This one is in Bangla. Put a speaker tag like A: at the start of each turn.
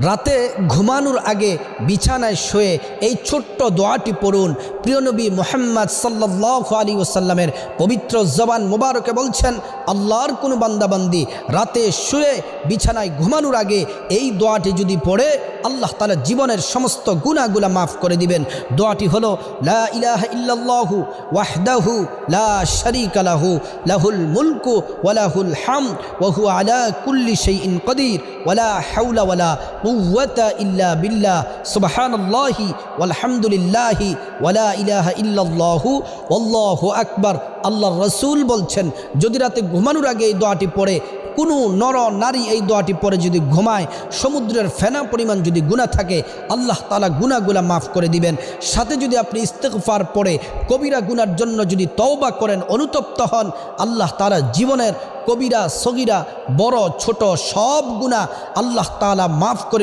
A: রাতে ঘুমানোর আগে বিছানায় শুয়ে এই ছোট্ট দোয়াটি পড়ুন। প্রিয় নবী মুহাম্মদ সাল্লাল্লাহু আলাইহি ওয়াসাল্লামের পবিত্র জবান মোবারকে বলছেন, আল্লাহর কোনো বান্দাবান্দি রাতে শুয়ে বিছানায় ঘুমানোর আগে এই দোয়াটি যদি পড়ে আল্লাহ তাআলা জীবনের সমস্ত গুনাহগুলো মাফ করে দিবেন। দোয়াটি হলো, লা ইলাহা ইল্লাল্লাহু ওয়াহদাহু লা শারীকা লাহু লাহুল মুলকু ওয়া লাহুল হামদ ওয়া হুয়া আলা কুল্লি শাইইন কাদির ওয়া লা হাওলা ওয়া লা কুওয়াতা ইল্লা বিল্লাহ সুবহানাল্লাহি ওয়ালহামদুলিল্লাহি ওয়া লা ইলাহা ইল্লাল্লাহু ওয়াল্লাহু আকবার। আল্লাহর রাসূল বলছেন, যদি রাতে ঘুমানোর আগে এই দোয়াটি পড়ে কোনো নর নারী এই দোয়াটি পরে যদি ঘুমায়, সমুদ্রের ফেনা পরিমাণ যদি গুনাহ থাকে আল্লাহ তাআলা গুনাহগুলা মাফ করে দিবেন। সাথে যদি আপনি ইস্তেগফার পড়ে কবিরা গুনার জন্য যদি তওবা করেন, অনুতপ্ত হন, আল্লাহ তাআলা জীবনের কবিরা সগীরা বড় ছোট সব গুনাহ আল্লাহ তাআলা মাফ করে